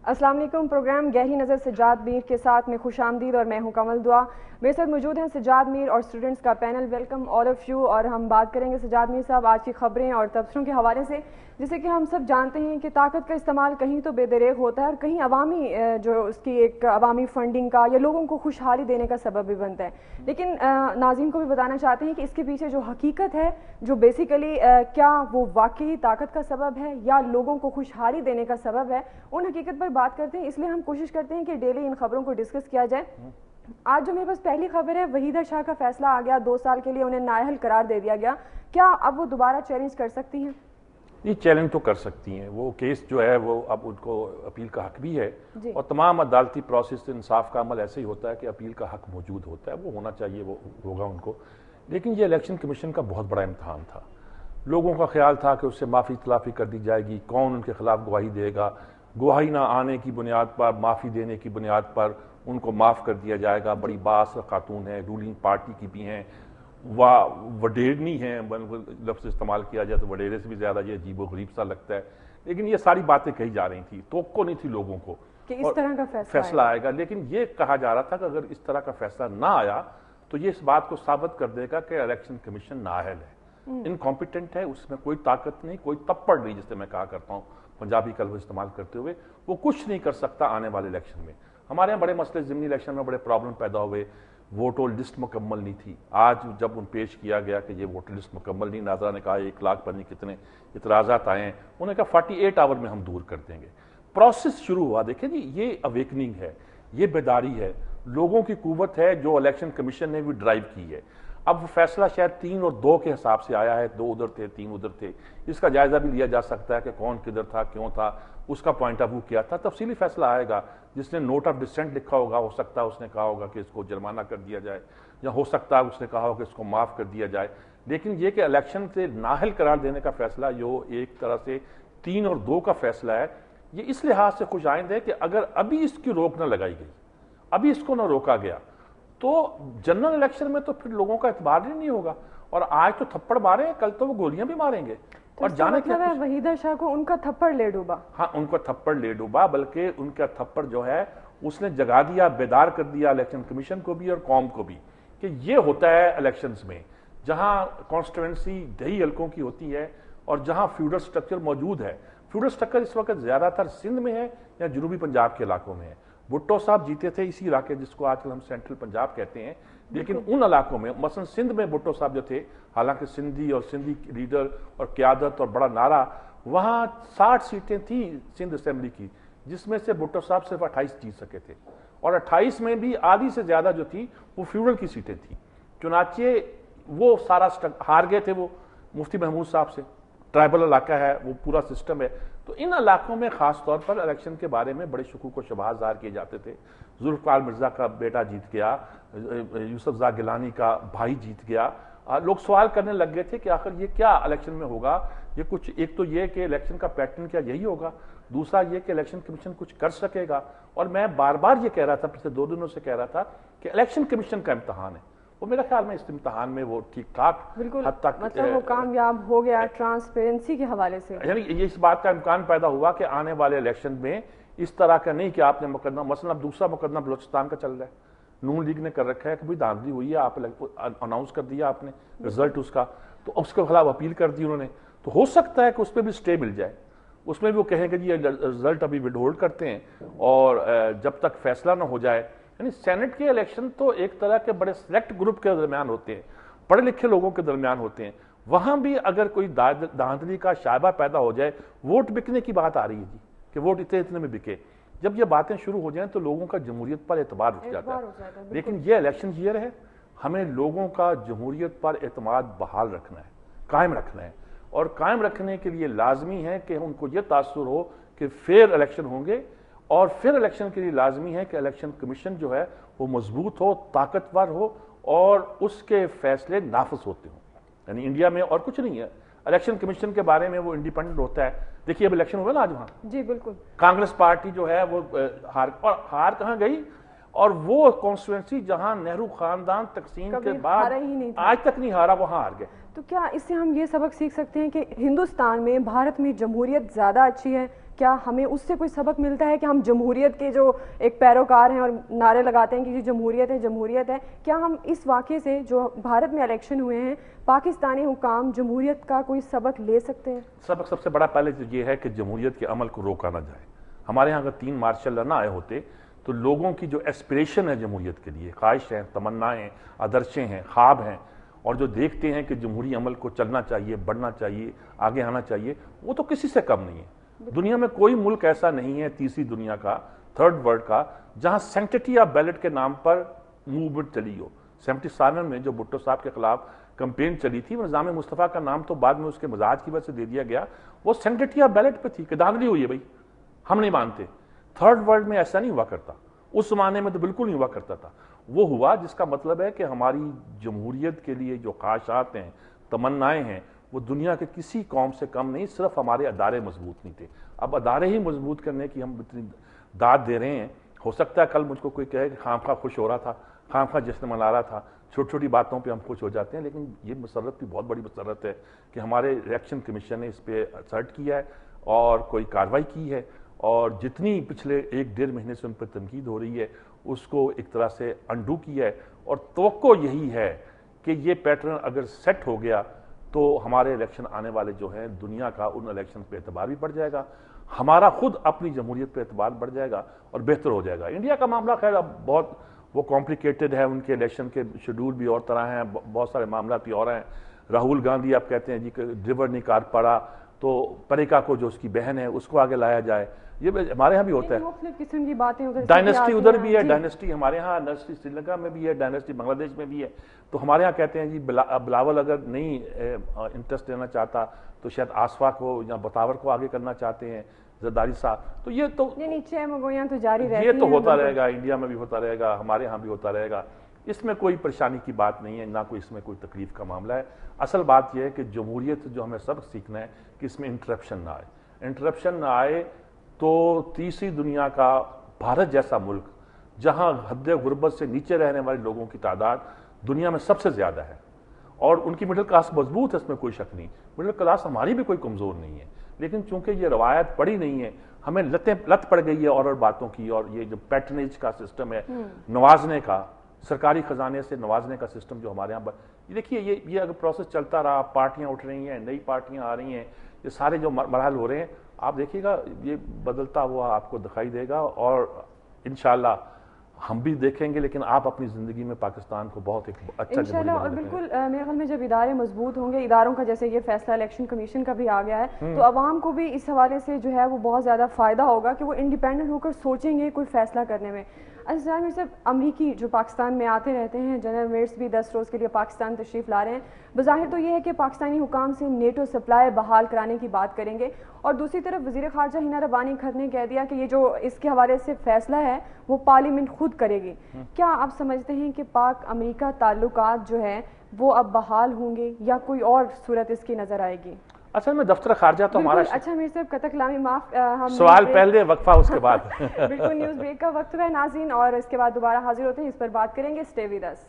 السلام علیکم. پروگرام گہری نظر سجاد میر کے ساتھ میں خوش آمدید اور میں ہوں کمل دعا. میرے ساتھ موجود ہیں سجاد میر اور اسٹوڈنٹس کا panel. Welcome all of you. اور ہم بات کریں گے سجاد میر صاحب آج کی خبریں اور تبصروں کے حوالے سے، جسے کہ ہم سب جانتے ہیں کہ طاقت کا استعمال کہیں تو بے دریغ ہوتا ہے اور کہیں عوامی جو اس کی ایک عوامی فنڈنگ کا یا لوگوں کو خوشحالی دینے کا سبب بھی بنتا ہے. لیکن ناظرین کو بھی بتانا چاہتے ہیں کہ اس کے پیچھے جو حقیقت ہے، جو بیسیکلی کیا وہ واقعی طاقت کا سبب ہے یا لوگوں کو خوشحالی دینے کا سبب ہے، ان حقیقت پر بات کرتے ہیں. اس لیے ہم کوشش کرتے ہیں کہ ڈیلی ان خبروں کو ڈسکس کیا جائے. آج جو میرے پاس پہلی خبر ہے، وحیدہ شاہ کا فیصلہ آ گیا، 2 سال کے لیے انہیں نااہل قرار دے دیا گیا. کیا اب وہ دوبارہ چیلنج کر سکتی ہیں؟ یہ چیلنج تو کر سکتی ہیں. وہ کیس جو ہے وہ اب ان کو اپیل کا حق بھی ہے اور تمام عدالتی پروسیس انصاف کا عمل ایسے ہی ہوتا ہے کہ اپیل کا حق موجود ہوتا ہے. وہ ہونا چاہیے، وہ ہوگا ان کو. لیکن یہ الیکشن کمیشن کا بہت بڑا امتحان تھا. لوگوں کا خیال تھا کہ اس سے معافی تلافی کر دی جائے گی، کون ان کے خلاف گواہی دے گا، گواہی نہ آنے کی بنیاد پر، معافی دینے کی بنیاد پر ان کو معاف کر دیا جائے گا. بڑی بااثر خاتون ہے، رولنگ پارٹی کی بھی ہیں، وڈیرنی ہیں، لفظ استعمال کیا جائے تو وڈیرے سے بھی زیادہ یہ عجیب و غریب سا لگتا ہے. لیکن یہ ساری باتیں کہی جا رہی تھی، توقع نہیں تھی لوگوں کو کہ اس طرح کا فیصلہ آئے گا. لیکن یہ کہا جا رہا تھا کہ اگر اس طرح کا فیصلہ نہ آیا تو یہ اس بات کو ثابت کر دے گا کہ الیکشن کمیشن نااہل ہے، انکمپیٹنٹ ہے، اس میں کوئی طاقت نہیں، کوئی تپڑ نہیں، جس سے میں کہا کرتا ہوں پنجابی کا لفظ استعمال کرتے ہوئے. وہ کچھ نہیں کر سکتا آنے والے الیکشن میں. ہمارے یہاں بڑے مسئلے ضمنی الیکشن میں بڑے پرابلم پیدا ہوئے. ووٹر لسٹ مکمل نہیں تھی. آج جب ان پیش کیا گیا کہ یہ ووٹر لسٹ مکمل نہیں، ناظرہ نے کہا 1 لاکھ پر نہیں کتنے اعتراضات آئے ہیں. انہوں نے کہا 48 آور میں ہم دور کر دیں گے. پروسیس شروع ہوا. دیکھیں جی، یہ اویکننگ ہے، یہ بیداری ہے، لوگوں کی قوت ہے جو الیکشن کمیشن نے بھی ڈرائیو کی ہے. اب فیصلہ شاید 3 اور 2 کے حساب سے آیا ہے. 2 ادھر تھے، 3 ادھر تھے. اس کا جائزہ بھی لیا جا سکتا ہے کہ کون کدھر تھا، کیوں تھا، اس کا پوائنٹ آف ویو کیا تھا. تفصیلی فیصلہ آئے گا. جس نے نوٹ آف ڈسینٹ لکھا ہوگا، ہو سکتا ہے اس نے کہا ہوگا کہ اس کو جرمانہ کر دیا جائے، یا ہو سکتا ہے اس نے کہا ہوگا کہ اس کو معاف کر دیا جائے. لیکن یہ کہ الیکشن سے نااہل قرار دینے کا فیصلہ جو ایک طرح سے 3 اور 2 کا فیصلہ ہے، یہ اس لحاظ سے خوش آئند ہے کہ اگر ابھی اس کی روک نہ لگائی گئی، ابھی اس کو نہ روکا گیا، تو جنرل الیکشن میں تو پھر لوگوں کا اعتبار ہی نہیں ہوگا. اور آج تو تھپڑ مارے ہیں، کل تو وہ گولیاں بھی ماریں گے. اور جانے مطلب ہے وحیدہ شاہ کو ان کا تھپڑ لے ڈوبا. ہاں، ان کا تھپڑ لے ڈوبا، بلکہ ان کا تھپڑ جو ہے اس نے جگا دیا، بیدار کر دیا الیکشن کمیشن کو بھی اور قوم کو بھی، کہ یہ ہوتا ہے الیکشنز میں. جہاں کانسٹیٹوینسی دیہی حلقوں کی ہوتی ہے اور جہاں فیوڈل سٹرکچر موجود ہے. فیوڈل سٹرکچر اس وقت زیادہ تر سندھ میں ہے یا جنوبی پنجاب کے علاقوں میں ہے. بھٹو صاحب جیتے تھے اسی علاقے جس کو آج کل ہم سینٹرل پنجاب کہتے ہیں. لیکن ان علاقوں میں، مثلا سندھ میں بھٹو صاحب جو تھے، حالانکہ سندھی اور سندھی لیڈر اور قیادت اور بڑا نعرہ، وہاں 60 سیٹیں تھیں سندھ اسمبلی کی، جس میں سے بھٹو صاحب صرف 28 جیت سکے تھے. اور 28 میں بھی آدھی سے زیادہ جو تھی وہ فیوڈل کی سیٹیں تھیں. چنانچہ وہ سارا ہار گئے تھے وہ مفتی محمود صاحب سے. ٹرائبل علاقہ ہے، وہ پورا سسٹم ہے. تو ان علاقوں میں خاص طور پر الیکشن کے بارے میں بڑے شکوک و شبہات ظاہر کیے جاتے تھے. ذوالفقار مرزا کا بیٹا جیت گیا، یوسف زاہ گیلانی کا بھائی جیت گیا. لوگ سوال کرنے لگ گئے تھے کہ آخر یہ کیا الیکشن میں ہوگا. یہ کچھ، ایک تو یہ کہ الیکشن کا پیٹرن کیا یہی ہوگا، دوسرا یہ کہ الیکشن کمیشن کچھ کر سکے گا. اور میں بار بار یہ کہہ رہا تھا، پچھلے 2 دنوں سے کہہ رہا تھا کہ الیکشن کمیشن کا امتحان ہے. وہ میرا خیال میں اس امتحان میں وہ ٹھیک ٹھاک حد تک مطلب وہ کامیاب ہو گیا ٹرانسپیرنسی کے حوالے سے. یعنی یہ اس بات کا امکان پیدا ہوا کہ آنے والے الیکشن میں اس طرح کا نہیں کہ آپ نے مقدمہ، مثلا اب دوسرا مقدمہ بلوچستان کا چل رہا ہے، نون لیگ نے کر رکھا ہے کہ بھائی دھاندلی ہوئی ہے، آپ اناؤنس کر دیا آپ نے رزلٹ اس کا، تو اس کے خلاف اپیل کر دی انہوں نے. تو ہو سکتا ہے کہ اس پہ بھی سٹے مل جائے. اس میں بھی وہ کہیں کہ جی یہ رزلٹ ابھی ود ہولڈ کرتے ہیں اور جب تک فیصلہ نہ ہو جائے. یعنی سینٹ کے الیکشن تو ایک طرح کے بڑے سلیکٹ گروپ کے درمیان ہوتے ہیں، پڑھے لکھے لوگوں کے درمیان ہوتے ہیں. وہاں بھی اگر کوئی دھاندلی کا شائبہ پیدا ہو جائے، ووٹ بکنے کی بات آ رہی ہے جی، کہ ووٹ اتنے میں بکے. جب یہ باتیں شروع ہو جائیں تو لوگوں کا جمہوریت پر اعتبار اٹھ جاتا ہے. لیکن یہ الیکشن ایئر ہے، ہمیں لوگوں کا جمہوریت پر اعتماد بحال رکھنا ہے، قائم رکھنا ہے. اور قائم رکھنے کے لیے لازمی ہے کہ ان کو یہ تاثر ہو کہ فیئر الیکشن ہوں گے. اور فیئر الیکشن کے لیے لازمی ہے کہ الیکشن کمیشن جو ہے وہ مضبوط ہو، طاقتور ہو اور اس کے فیصلے نافذ ہوتے ہوں. یعنی انڈیا میں اور کچھ نہیں ہے. الیکشن کمیشن کے بارے میں وہ انڈیپینڈنٹ ہوتا ہے. دیکھیے اب الیکشن ہوئے نا آج وہاں، جی بالکل، کانگریس پارٹی جو ہے وہ ہار کہاں گئی؟ اور وہ کانسٹیٹوئنسی جہاں نہرو خاندان تقسیم کے بعد آج تک نہیں ہارا، وہاں ہار گئے. تو کیا اس سے ہم یہ سبق سیکھ سکتے ہیں کہ ہندوستان میں، بھارت میں جمہوریت زیادہ اچھی ہے؟ کیا ہمیں اس سے کوئی سبق ملتا ہے کہ ہم جمہوریت کے جو ایک پیروکار ہیں اور نعرے لگاتے ہیں کہ جمہوریت ہے جمہوریت ہے، کیا ہم اس واقعے سے جو بھارت میں الیکشن ہوئے ہیں پاکستانی حکام جمہوریت کا کوئی سبق لے سکتے ہیں؟ سبق سب سے بڑا پہلے یہ ہے کہ جمہوریت کے عمل کو روکا نہ جائے. ہمارے ہاں اگر 3 مارچ نہ آئے ہوتے تو لوگوں کی جو ایسپریشن ہے جمہوریت کے لیے، خواہش ہیں، تمنائیں، آدرشیں ہیں، خواب ہیں، اور جو دیکھتے ہیں کہ جمہوری عمل کو چلنا چاہیے، بڑھنا چاہیے، آگے آنا چاہیے، وہ تو کسی سے کم نہیں ہے. دنیا میں کوئی ملک ایسا نہیں ہے تیسری دنیا کا، تھرڈ ورلڈ کا، جہاں سینکٹیٹی آف بیلٹ کے نام پر موومنٹ چلی ہو. 77 میں جو بھٹو صاحب کے خلاف کمپین چلی تھی، نظام مصطفیٰ کا نام تو بعد میں اس کے مزاج کی وجہ سے دے دیا گیا، وہ سینکٹیٹی آف بیلٹ پہ تھی کہ دھاندلی ہوئی ہے بھائی، ہم نہیں مانتے. تھرڈ ورلڈ میں ایسا نہیں ہوا کرتا، اس زمانے میں تو بالکل نہیں ہوا کرتا تھا. وہ ہوا جس کا مطلب ہے کہ ہماری جمہوریت کے لیے جو خواہشات ہیں، تمنائیں ہیں، وہ دنیا کے کسی قوم سے کم نہیں، صرف ہمارے ادارے مضبوط نہیں تھے. اب ادارے ہی مضبوط کرنے کی ہم اتنی داد دے رہے ہیں. ہو سکتا ہے کل مجھ کو کوئی کہے کہ خام خواہ خوش ہو رہا تھا، خام خواہ جشن منا رہا تھا، چھوٹی چھوٹی باتوں پہ ہم خوش ہو جاتے ہیں. لیکن یہ مسرت بھی بہت بڑی مسرت ہے کہ ہمارے الیکشن کمیشن نے اس پہ اسرٹ کیا ہے اور کوئی کارروائی کی ہے، اور جتنی پچھلے 1-1.5 مہینے سے ان پر تنقید ہو رہی ہے اس کو ایک طرح سے انڈو کیا ہے. اور توقع یہی ہے کہ یہ پیٹرن اگر سیٹ ہو گیا تو ہمارے الیکشن آنے والے جو ہیں دنیا کا ان الیکشن پہ اعتبار بھی بڑھ جائے گا، ہمارا خود اپنی جمہوریت پہ اعتبار بڑھ جائے گا اور بہتر ہو جائے گا. انڈیا کا معاملہ خیر اب بہت وہ کمپلیکیٹڈ ہے، ان کے الیکشن کے شیڈول بھی اور طرح ہیں، بہت سارے معاملات بھی اور ہیں. راہل گاندھی آپ کہتے ہیں جی کہ ڈریور نہیں کار پڑا تو پریکا کو جو اس کی بہن ہے اس کو آگے لایا جائے. یہ ہمارے ہاں بھی ہوتا ہے، مختلف قسم کی باتیں ڈائنیسٹی ادھر بھی ہے، ڈائنیسٹی ہمارے ہاں، ڈائنیسٹی سری لنکا میں بھی ہے، ڈائنیسٹی بنگلہ دیش میں بھی ہے. تو ہمارے ہاں کہتے ہیں جی بلاول اگر نہیں انٹرسٹ لینا چاہتا تو شاید آصفا کو یا بطاور کو آگے کرنا چاہتے ہیں، زرداری صاحب. تو یہ تو نیچے مگویاں تو جاری رہتی ہیں، یہ تو ہوتا رہے گا، انڈیا میں بھی ہوتا رہے گا، ہمارے ہاں بھی ہوتا رہے گا. اس میں کوئی پریشانی کی بات نہیں ہے، نہ کوئی اس میں کوئی تکلیف کا معاملہ ہے. اصل بات یہ ہے کہ جمہوریت جو ہمیں سبق سیکھنا ہے کہ اس میں انٹرپشن نہ آئے. انٹرپشن نہ آئے تو تیسری دنیا کا بھارت جیسا ملک، جہاں حد غربت سے نیچے رہنے والے لوگوں کی تعداد دنیا میں سب سے زیادہ ہے اور ان کی مڈل کلاس مضبوط ہے، اس میں کوئی شک نہیں. مڈل کلاس ہماری بھی کوئی کمزور نہیں ہے، لیکن چونکہ یہ روایت پڑی نہیں ہے، ہمیں لت پڑ گئی ہے اور باتوں کی. اور یہ جو پیٹرنیج کا سسٹم ہے، نوازنے کا، سرکاری خزانے سے نوازنے کا سسٹم جو ہمارے یہاں دیکھیے، یہ اگر پروسیس چلتا رہا، پارٹیاں اٹھ رہی ہیں، نئی پارٹیاں آ رہی ہیں، یہ سارے جو مراحل ہو رہے ہیں، آپ دیکھیے گا یہ بدلتا ہوا آپ کو دکھائی دے گا. اور انشاءاللہ ہم بھی دیکھیں گے، لیکن آپ اپنی زندگی میں پاکستان کو بہت ایک اچھا انشاءاللہ. اور بالکل میرے خیال میں جب ادارے مضبوط ہوں گے، اداروں کا جیسے یہ فیصلہ الیکشن کمیشن کا بھی آ گیا ہے، تو عوام کو بھی اس حوالے سے جو ہے وہ بہت زیادہ فائدہ ہوگا کہ وہ انڈیپینڈنٹ ہو کر سوچیں گے کوئی فیصلہ کرنے میں. اچھا میر صاحب، امریکی جو پاکستان میں آتے رہتے ہیں، جنرل میٹس بھی 10 روز کے لیے پاکستان تشریف لا رہے ہیں. بظاہر تو یہ ہے کہ پاکستانی حکام سے نیٹو سپلائی بحال کرانے کی بات کریں گے، اور دوسری طرف وزیر خارجہ ہینا ربانی خط نے کہہ دیا کہ یہ جو اس کے حوالے سے فیصلہ ہے وہ پارلیمنٹ خود کرے گی. کیا آپ سمجھتے ہیں کہ پاک امریکہ تعلقات جو ہے وہ اب بحال ہوں گے یا کوئی اور صورت اس کی نظر آئے گی؟ اصل میں دفتر خارجہ تو ہمارا اچھا میر صاحب قطع کلامی معاف، سوال پہلے وقفہ اس کے بعد بالکل نیوز بریک کا وقت ہے ناظرین، اور اس کے بعد دوبارہ حاضر ہوتے ہیں، اس پر بات کریں گے. Stay with us.